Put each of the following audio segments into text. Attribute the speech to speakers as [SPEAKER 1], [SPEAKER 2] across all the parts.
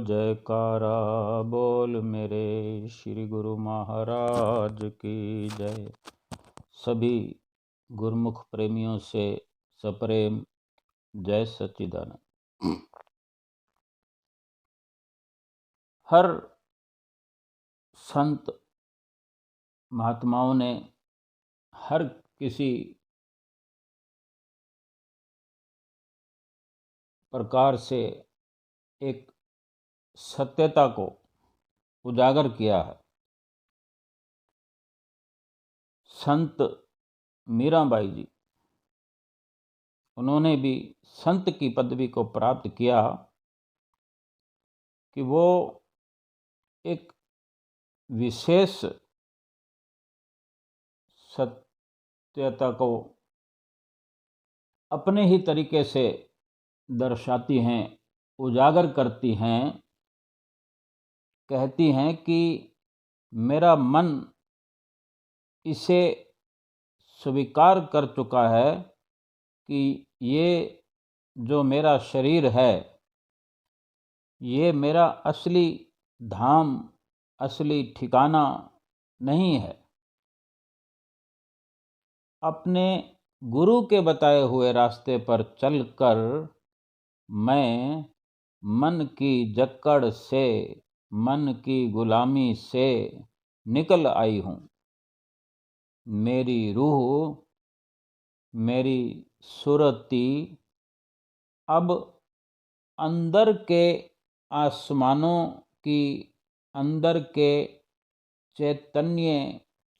[SPEAKER 1] जयकारा बोल मेरे श्री गुरु महाराज की जय। सभी गुरुमुख प्रेमियों से सप्रेम जय सच्चिदानंद। हर संत महात्माओं ने हर किसी प्रकार से एक सत्यता को उजागर किया है। संत मीराबाई जी, उन्होंने भी संत की पदवी को प्राप्त किया कि वो एक विशेष सत्यता को अपने ही तरीके से दर्शाती हैं, उजागर करती हैं। कहती हैं कि मेरा मन इसे स्वीकार कर चुका है कि ये जो मेरा शरीर है, ये मेरा असली धाम, असली ठिकाना नहीं है। अपने गुरु के बताए हुए रास्ते पर चलकर मैं मन की जकड़ से, मन की गुलामी से निकल आई हूँ। मेरी रूह, मेरी सुरती अब अंदर के आसमानों की, अंदर के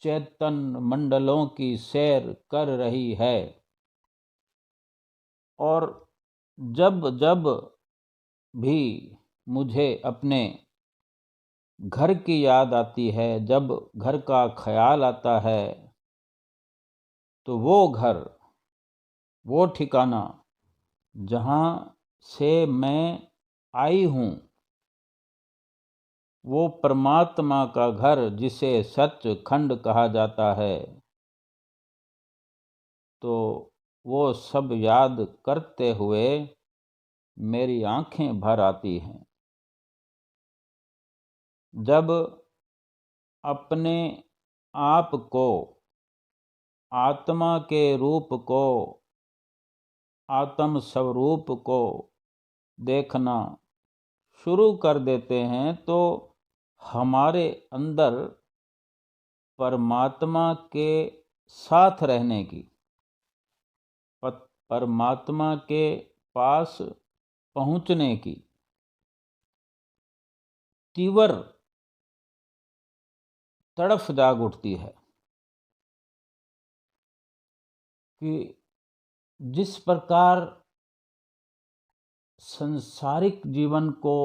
[SPEAKER 1] चेतन मंडलों की सैर कर रही है। और जब जब भी मुझे अपने घर की याद आती है, जब घर का ख्याल आता है, तो वो घर, वो ठिकाना जहाँ से मैं आई हूँ, वो परमात्मा का घर जिसे सचखंड कहा जाता है, तो वो सब याद करते हुए मेरी आंखें भर आती हैं। जब अपने आप को, आत्मा के रूप को, आत्म स्वरूप को देखना शुरू कर देते हैं, तो हमारे अंदर परमात्मा के साथ रहने की, परमात्मा के पास पहुँचने की तीव्र तड़फ जाग उठती है कि जिस प्रकार संसारिक जीवन को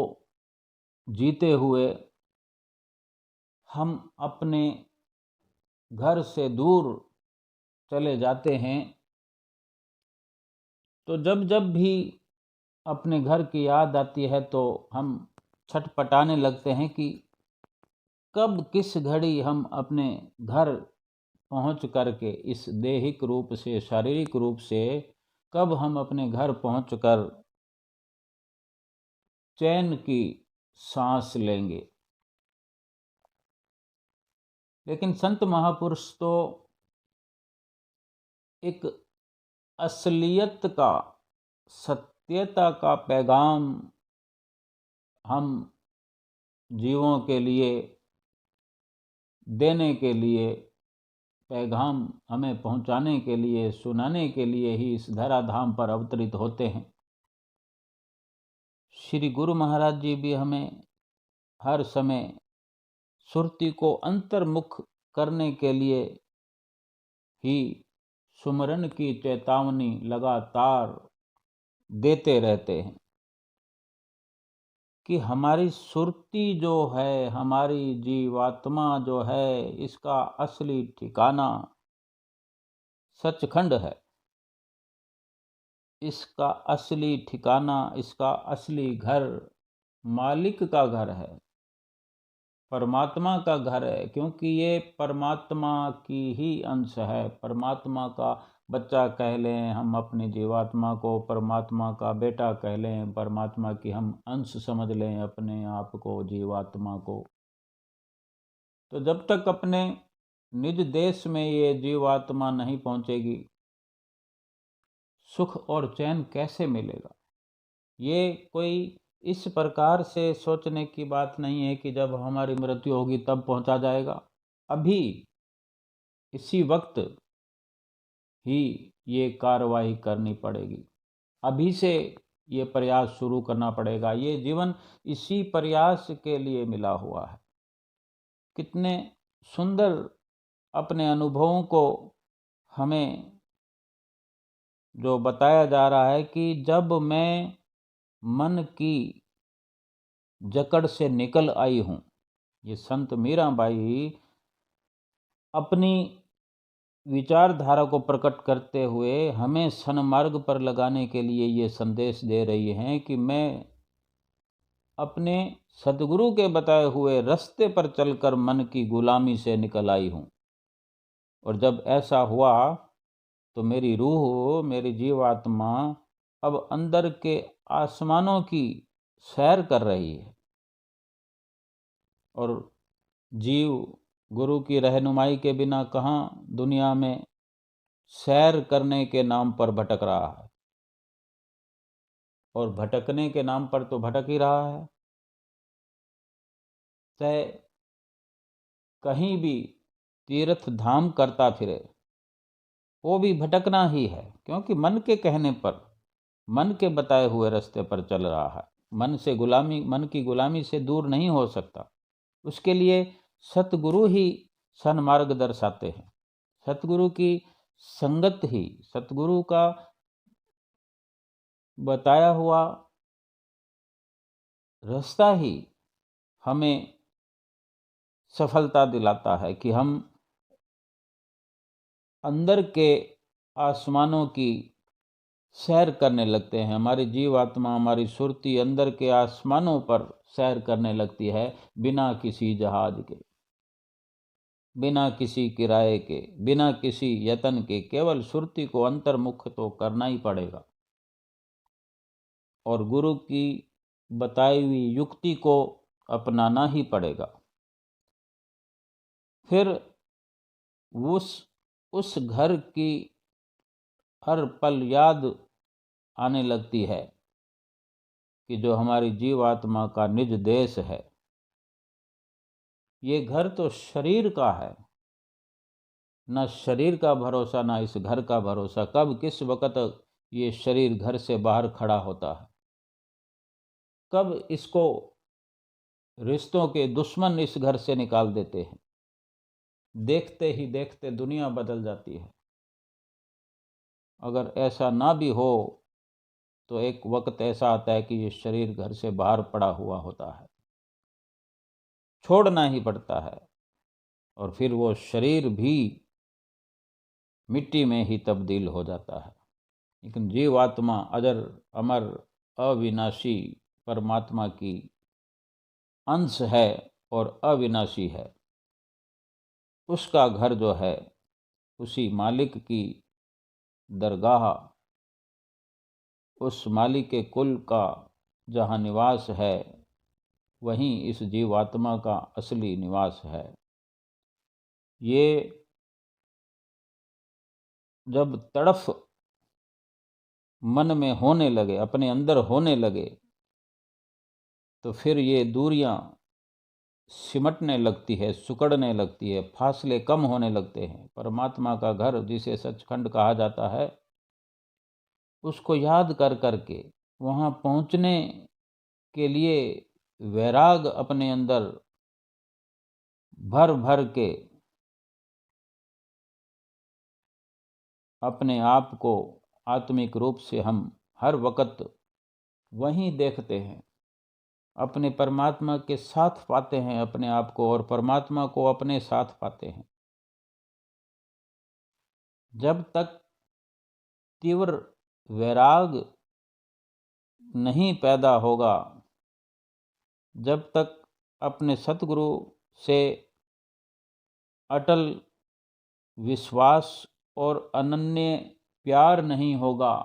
[SPEAKER 1] जीते हुए हम अपने घर से दूर चले जाते हैं, तो जब जब भी अपने घर की याद आती है तो हम छटपटाने लगते हैं कि कब किस घड़ी हम अपने घर पहुंच करके, इस देहिक रूप से, शारीरिक रूप से कब हम अपने घर पहुंचकर चैन की सांस लेंगे। लेकिन संत महापुरुष तो एक असलियत का, सत्यता का पैगाम हम जीवों के लिए देने के लिए, पैगाम हमें पहुंचाने के लिए, सुनाने के लिए ही इस धराधाम पर अवतरित होते हैं। श्री गुरु महाराज जी भी हमें हर समय सुरती को अंतर्मुख करने के लिए ही सुमरन की चेतावनी लगातार देते रहते हैं कि हमारी सुरती जो है, हमारी जीवात्मा जो है, इसका असली ठिकाना सचखंड है। इसका असली ठिकाना, इसका असली घर मालिक का घर है, परमात्मा का घर है, क्योंकि ये परमात्मा की ही अंश है, परमात्मा का बच्चा कह लें, हम अपनी जीवात्मा को परमात्मा का बेटा कह लें, परमात्मा की हम अंश समझ लें अपने आप को, जीवात्मा को, तो जब तक अपने निज देश में ये जीवात्मा नहीं पहुंचेगी, सुख और चैन कैसे मिलेगा? ये कोई इस प्रकार से सोचने की बात नहीं है कि जब हमारी मृत्यु होगी तब पहुंचा जाएगा। अभी इसी वक्त ही ये कार्रवाई करनी पड़ेगी, अभी से ये प्रयास शुरू करना पड़ेगा। ये जीवन इसी प्रयास के लिए मिला हुआ है। कितने सुंदर अपने अनुभवों को हमें जो बताया जा रहा है कि जब मैं मन की जकड़ से निकल आई हूँ, ये संत मीराबाई अपनी विचारधारा को प्रकट करते हुए हमें सन्मार्ग पर लगाने के लिए ये संदेश दे रही हैं कि मैं अपने सदगुरु के बताए हुए रास्ते पर चलकर मन की गुलामी से निकल आई हूँ। और जब ऐसा हुआ तो मेरी रूह, मेरी जीवात्मा अब अंदर के आसमानों की सैर कर रही है और जीव गुरु की रहनुमाई के बिना कहाँ दुनिया में सैर करने के नाम पर भटक रहा है। और भटकने के नाम पर तो भटक ही रहा है। चाहे कहीं भी तीर्थ धाम करता फिरे, वो भी भटकना ही है, क्योंकि मन के कहने पर, मन के बताए हुए रास्ते पर चल रहा है। मन की गुलामी से दूर नहीं हो सकता। उसके लिए सतगुरु ही सन्मार्ग दर्शाते हैं। सतगुरु की संगत ही, सतगुरु का बताया हुआ रास्ता ही हमें सफलता दिलाता है कि हम अंदर के आसमानों की सैर करने लगते हैं। हमारी जीवात्मा, हमारी सुरती अंदर के आसमानों पर सैर करने लगती है, बिना किसी जहाज के, बिना किसी किराए के, बिना किसी यत्न के। केवल सुरती को अंतर्मुख तो करना ही पड़ेगा और गुरु की बताई हुई युक्ति को अपनाना ही पड़ेगा। फिर उस घर की हर पल याद आने लगती है कि जो हमारी जीवात्मा का निज देश है। ये घर तो शरीर का है, न शरीर का भरोसा न इस घर का भरोसा। कब किस वक्त ये शरीर घर से बाहर खड़ा होता है, कब इसको रिश्तों के दुश्मन इस घर से निकाल देते हैं। देखते ही देखते दुनिया बदल जाती है। अगर ऐसा ना भी हो तो एक वक्त ऐसा आता है कि ये शरीर घर से बाहर पड़ा हुआ होता है, छोड़ना ही पड़ता है, और फिर वो शरीर भी मिट्टी में ही तब्दील हो जाता है। लेकिन जीवात्मा अजर अमर अविनाशी परमात्मा की अंश है और अविनाशी है। उसका घर जो है, उसी मालिक की दरगाह, उस मालिक के कुल का जहाँ निवास है, वहीं इस जीवात्मा का असली निवास है। ये जब तड़फ मन में होने लगे, अपने अंदर होने लगे, तो फिर ये दूरियां सिमटने लगती है, सिकुड़ने लगती है, फासले कम होने लगते हैं। परमात्मा का घर जिसे सचखंड कहा जाता है, उसको याद कर करके वहाँ पहुँचने के लिए वैराग अपने अंदर भर भर के अपने आप को आत्मिक रूप से हम हर वक्त वहीं देखते हैं, अपने परमात्मा के साथ पाते हैं अपने आप को, और परमात्मा को अपने साथ पाते हैं। जब तक तीव्र वैराग नहीं पैदा होगा, जब तक अपने सतगुरु से अटल विश्वास और अनन्य प्यार नहीं होगा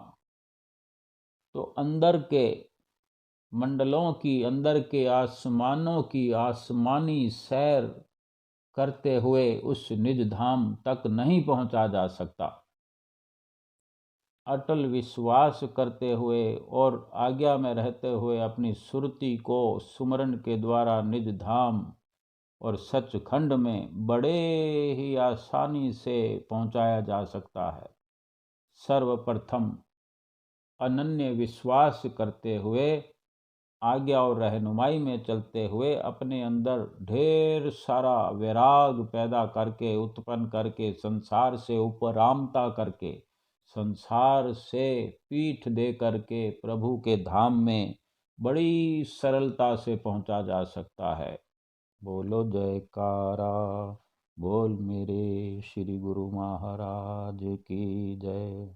[SPEAKER 1] तो अंदर के मंडलों की, अंदर के आसमानों की आसमानी सैर करते हुए उस निज धाम तक नहीं पहुंचा जा सकता। अटल विश्वास करते हुए और आज्ञा में रहते हुए अपनी सुरति को सुमरन के द्वारा निज धाम और सचखंड में बड़े ही आसानी से पहुंचाया जा सकता है। सर्वप्रथम अनन्य विश्वास करते हुए, आज्ञा और रहनुमाई में चलते हुए, अपने अंदर ढेर सारा वैराग पैदा करके, उत्पन्न करके, संसार से उपरामता करके, संसार से पीठ दे करके प्रभु के धाम में बड़ी सरलता से पहुंचा जा सकता है। बोलो जयकारा, बोल मेरे श्री गुरु महाराज की जय।